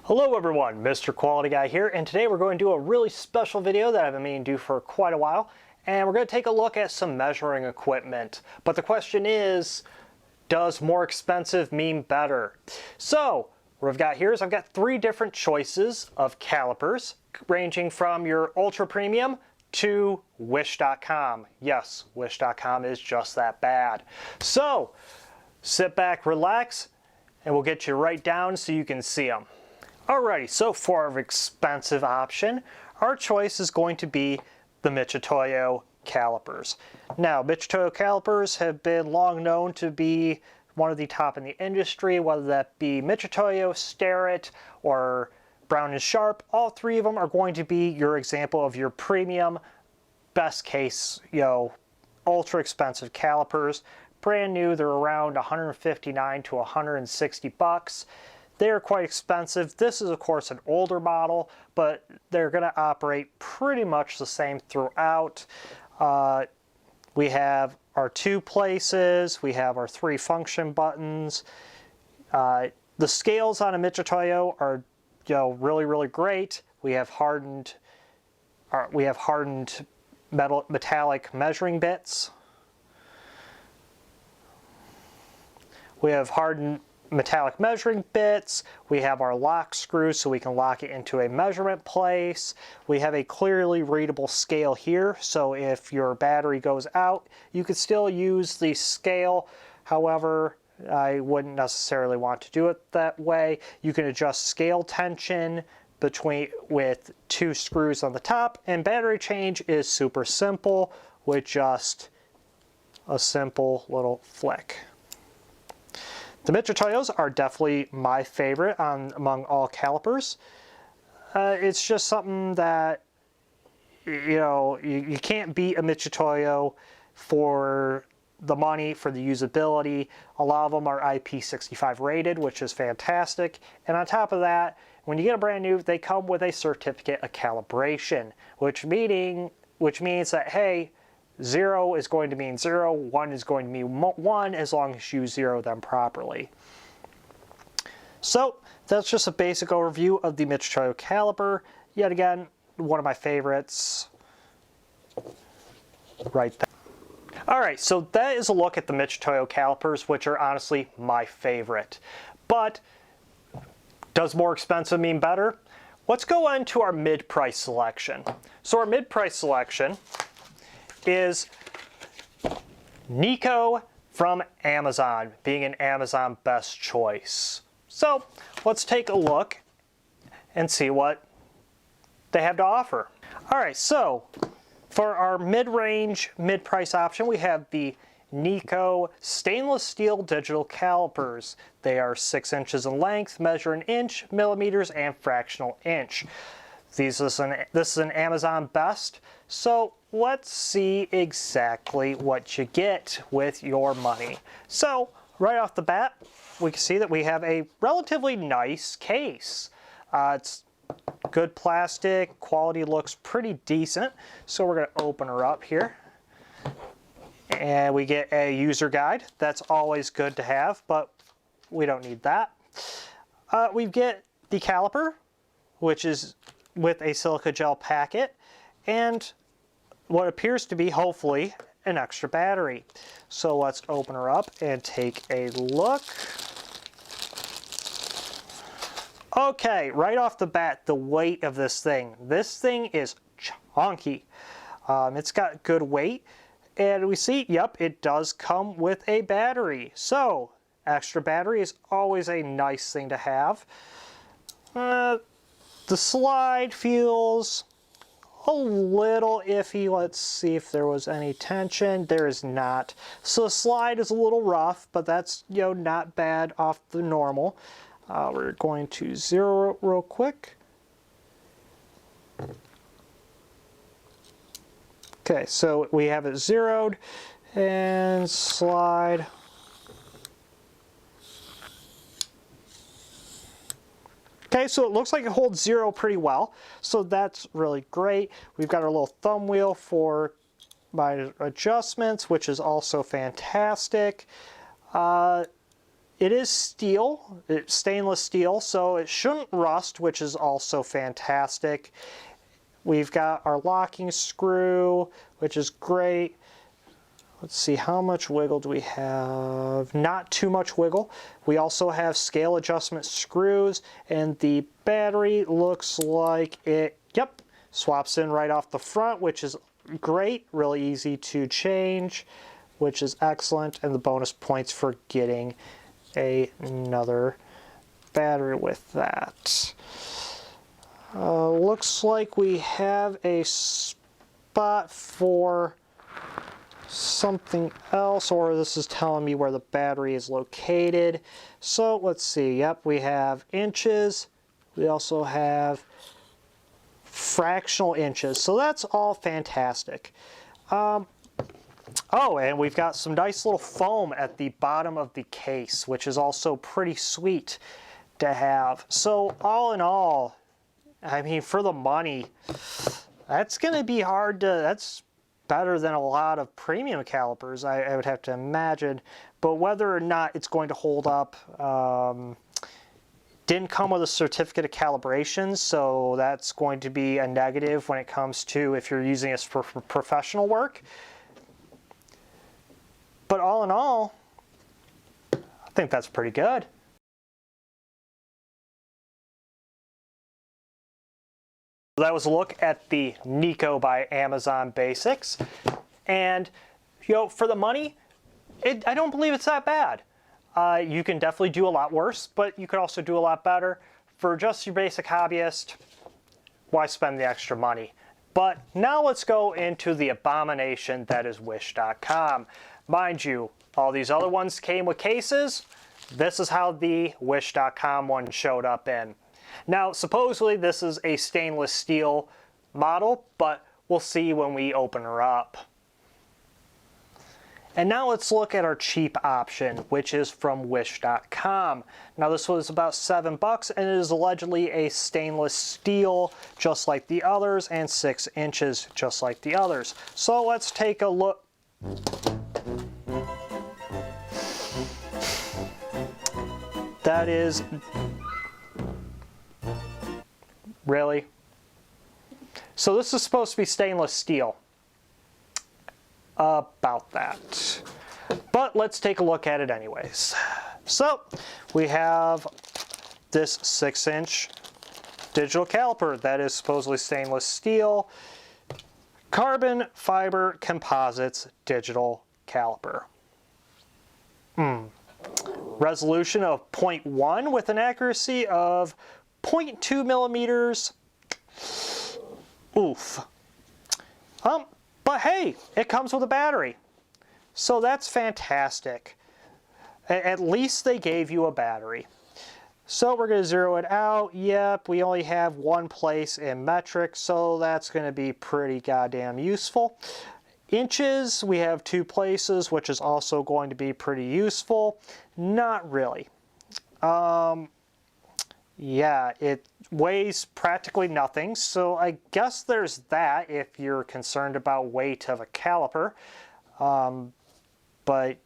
Hello everyone, Mr. Quality Guy here, and today we're going to do a really special video that I've been meaning to do for quite a while, and we're going to take a look at some measuring equipment. But the question is, does more expensive mean better? So, what I've got here is I've got three different choices of calipers, ranging from your ultra premium to Wish.com. Yes, Wish.com is just that bad. So, sit back, relax, and we'll get you right down so you can see them. Alrighty, so for our expensive option, our choice is going to be the Mitchitoyo Calipers. Now, Mitchitoyo Calipers have been long known to be one of the top in the industry, whether that be Mitchitoyo, Starrett, or Brown & Sharp. All three of them are going to be your example of your premium, best case, ultra expensive calipers. Brand new, they're around $159 to $160. They're quite expensive. This is, of course, an older model, but they're going to operate pretty much the same throughout. We have our 2 places. We have our 3 function buttons. The scales on a Mitchitoyo are, really great. We have hardened metallic measuring bits. We have hardened metallic measuring bits. We have our lock screw so we can lock it into a measurement place. We have a clearly readable scale here, so if your battery goes out, you could still use the scale. However, I wouldn't necessarily want to do it that way. You can adjust scale tension with 2 screws on the top, and battery change is super simple with just a simple little flick. The Mitchitoyos are definitely my favorite among all calipers. It's just something that, you can't beat a Mitchitoyo for the money, for the usability. A lot of them are IP65 rated, which is fantastic. And on top of that, when you get a brand new, they come with a certificate of calibration, which means that, hey, 0 is going to mean 0, 1 is going to mean 1, as long as you zero them properly. So, that's just a basic overview of the Mitchitoyo Caliper. Yet again, one of my favorites. Right there. Alright, so that is a look at the Mitchitoyo Calipers, which are honestly my favorite. But, does more expensive mean better? Let's go on to our mid-price selection. So our mid-price selection is Niko from Amazon, being an Amazon best choice. So let's take a look and see what they have to offer. Alright, so for our mid-range, mid-price option, we have the Niko stainless steel digital calipers. They are 6 inches in length, measure in inch, millimeters, and fractional inch. This is an Amazon best, so let's see exactly what you get with your money. So, right off the bat, we can see that we have a relatively nice case. It's good plastic, quality looks pretty decent, so we're going to open her up here. And we get a user guide. That's always good to have, but we don't need that. We get the caliper, which is with a silica gel packet, and what appears to be, hopefully, an extra battery. So let's open her up and take a look. Okay, right off the bat, the weight of this thing. This thing is chunky. It's got good weight, and we see, yep, it does come with a battery. So, extra battery is always a nice thing to have. The slide feels a little iffy. Let's see if there was any tension. There is not. So the slide is a little rough, but that's, not bad off the normal. We're going to zero it real quick. Okay, so we have it zeroed and slide. Okay, so it looks like it holds 0 pretty well, so that's really great. We've got our little thumb wheel for my adjustments, which is also fantastic. it is steel, it's stainless steel, so it shouldn't rust, which is also fantastic. We've got our locking screw, which is great. Let's see, how much wiggle do we have? Not too much wiggle. We also have scale adjustment screws, and the battery looks like it, yep, swaps in right off the front, which is great, really easy to change, which is excellent, and the bonus points for getting another battery with that. Looks like we have a spot for something else, or this is telling me where the battery is located. So let's see, yep, we have inches, we also have fractional inches, so that's all fantastic. Oh, and we've got some nice little foam at the bottom of the case, which is also pretty sweet to have. So all in all, I mean, for the money, that's going to be hard to, that's better than a lot of premium calipers, I would have to imagine. But whether or not it's going to hold up, didn't come with a certificate of calibration, so that's going to be a negative when it comes to if you're using this for professional work. But all in all, I think that's pretty good. That was a look at the Niko by Amazon Basics, and you know, for the money, I don't believe it's that bad. You can definitely do a lot worse, but you could also do a lot better. For just your basic hobbyist, why spend the extra money? But now let's go into the abomination that is Wish.com. Mind you, all these other ones came with cases. This is how the Wish.com one showed up in. Now, supposedly this is a stainless steel model, but we'll see when we open her up. And now let's look at our cheap option, which is from Wish.com. Now this was about $7, and it is allegedly a stainless steel, just like the others, and 6 inches, just like the others. So let's take a look. That is... Really? So this is supposed to be stainless steel. About that. But let's take a look at it anyways. So we have this 6-inch digital caliper that is supposedly stainless steel, carbon fiber composites digital caliper. Resolution of 0.1 with an accuracy of 0.2 millimeters. Oof. But hey, it comes with a battery. So that's fantastic. At least they gave you a battery. So we're going to zero it out. Yep, we only have one place in metric, so that's going to be pretty goddamn useful. Inches, we have 2 places, which is also going to be pretty useful. Not really. Yeah, it weighs practically nothing, so I guess there's that if you're concerned about weight of a caliper. But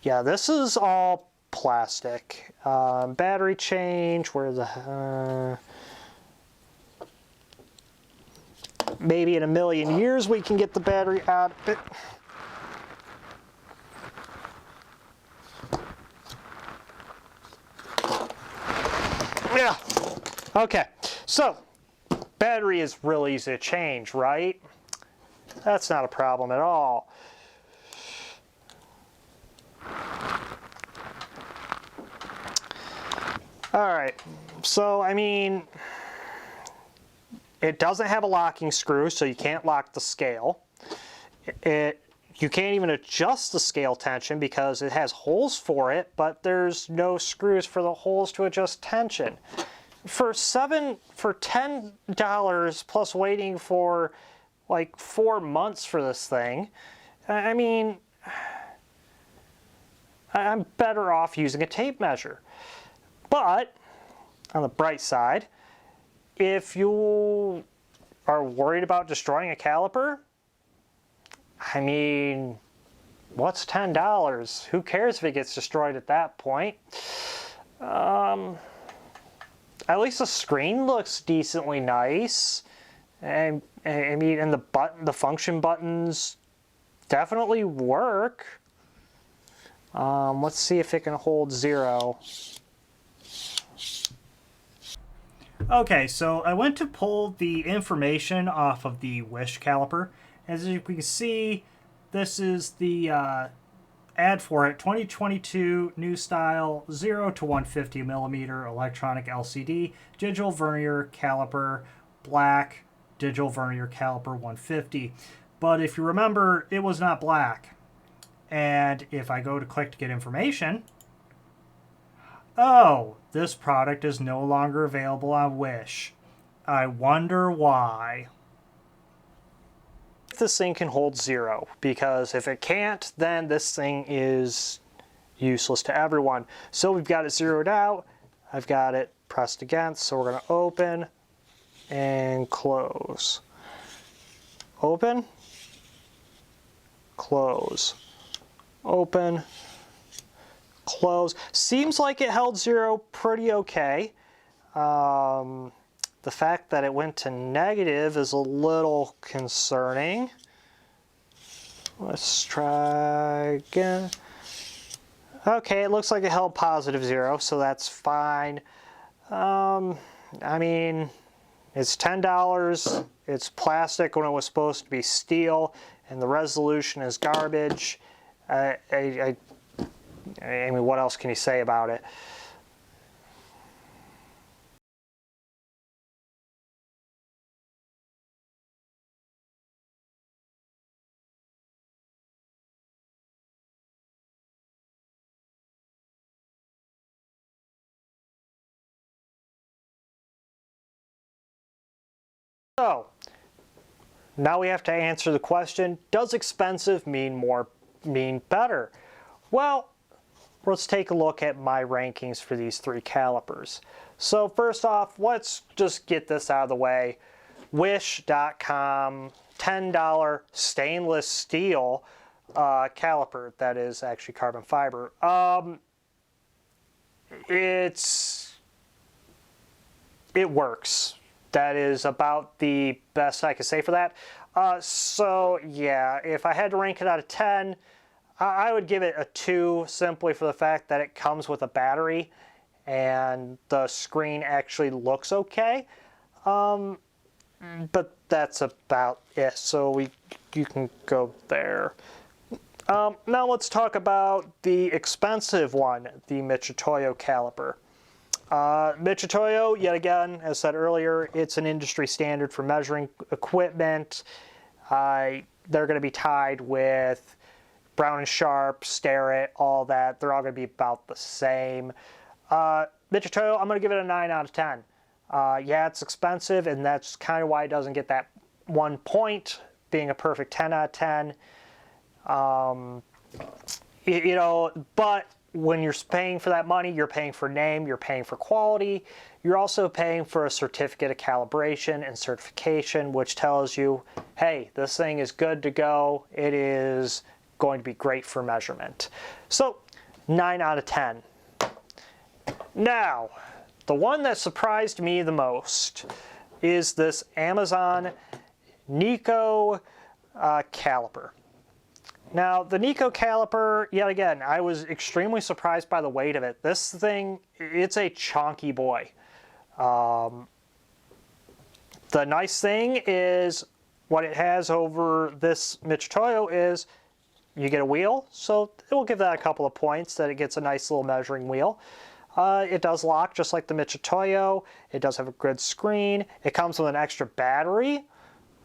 yeah, this is all plastic. Battery change, where the... maybe in a million years we can get the battery out of it. Yeah. Okay, so battery is really easy to change, right? That's not a problem at all. All right, so I mean, it doesn't have a locking screw, so you can't lock the scale. You can't even adjust the scale tension because it has holes for it, but there's no screws for the holes to adjust tension. For $10 plus waiting for like 4 months for this thing, I mean, I'm better off using a tape measure. But on the bright side, if you are worried about destroying a caliper, I mean, what's $10? Who cares if it gets destroyed at that point? At least the screen looks decently nice. And I mean, and the function buttons definitely work. Let's see if it can hold 0. Okay, so I went to pull the information off of the Wish caliper. As you can see, this is the ad for it. 2022 new style 0 to 150 millimeter electronic LCD digital vernier caliper, black digital vernier caliper 150. But if you remember, it was not black. And if I go to click to get information, oh, this product is no longer available on Wish. I wonder why. This thing can hold 0, because if it can't, then this thing is useless to everyone. So we've got it zeroed out. I've got it pressed against, so we're going to open and close. Open, close. Open, close. Seems like it held 0 pretty okay. The fact that it went to negative is a little concerning. Let's try again. Okay, it looks like it held positive 0, so that's fine. I mean, it's $10. It's plastic when it was supposed to be steel, and the resolution is garbage. I mean, what else can you say about it? So, now we have to answer the question, does expensive mean better? Well, let's take a look at my rankings for these 3 calipers. So first off, let's just get this out of the way. Wish.com $10 stainless steel caliper, that is actually carbon fiber. It works. That is about the best I can say for that. So yeah, if I had to rank it out of 10, I would give it a 2, simply for the fact that it comes with a battery and the screen actually looks okay. But that's about it, so you can go there. Now let's talk about the expensive one, the Mitchitoyo Caliper. Mitchitoyo, yet again, as said earlier, it's an industry standard for measuring equipment. They're going to be tied with Brown & Sharp, Starrett, all that. They're all going to be about the same. Mitchitoyo, I'm going to give it a 9 out of 10. Yeah, it's expensive, and that's kind of why it doesn't get that 1 point, being a perfect 10 out of 10. You know, but when you're paying for that money, you're paying for name, you're paying for quality, you're also paying for a certificate of calibration and certification, which tells you, hey, this thing is good to go. It is going to be great for measurement. So, 9 out of 10. Now, the one that surprised me the most is this Amazon Niko caliper. Now, the Niko caliper, yet again, I was extremely surprised by the weight of it. This thing, it's a chonky boy. The nice thing is, what it has over this Mitchitoyo is, you get a wheel, so it will give that a couple of points, that it gets a nice little measuring wheel. It does lock just like the Mitchitoyo. It does have a good screen. It comes with an extra battery.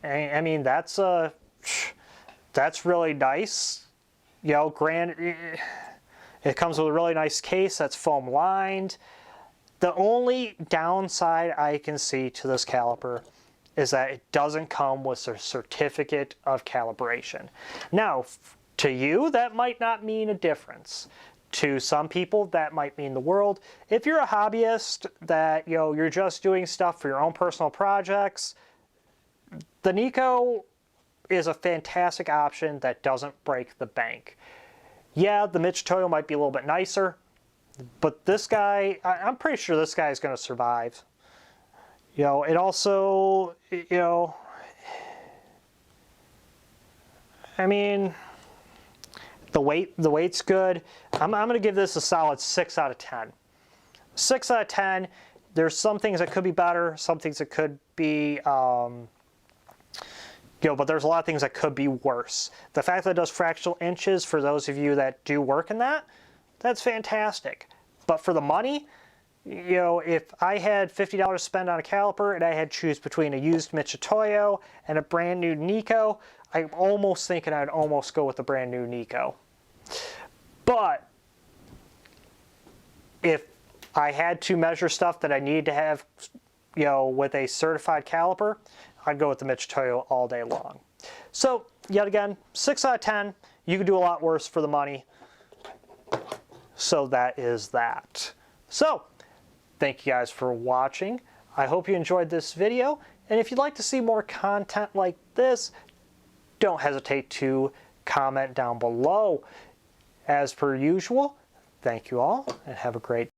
I mean, that's really nice. You know, granted, it comes with a really nice case that's foam lined. The only downside I can see to this caliper is that it doesn't come with a certificate of calibration. Now, to you, that might not mean a difference. To some people, that might mean the world. If you're a hobbyist that, you know, you're just doing stuff for your own personal projects, the Niko is a fantastic option that doesn't break the bank. Yeah, the Mitchitoyo might be a little bit nicer, but this guy, I'm pretty sure this guy is going to survive. You know, it also, you know, I mean, the weight's good. I'm going to give this a solid 6 out of 10. 6 out of 10. There's some things that could be better, some things that could be, you know, but there's a lot of things that could be worse. The fact that it does fractional inches, for those of you that do work in that, that's fantastic. But for the money, you know, if I had $50 to spend on a caliper and I had to choose between a used Mitchitoyo and a brand new Nico, I'm almost thinking I'd almost go with the brand new Nico. But if I had to measure stuff that I need to have, you know, with a certified caliper, I'd go with the Mitchitoyo all day long. So, yet again, 6 out of 10. You could do a lot worse for the money. So that is that. So, thank you guys for watching. I hope you enjoyed this video. And if you'd like to see more content like this, don't hesitate to comment down below. As per usual, thank you all and have a great day.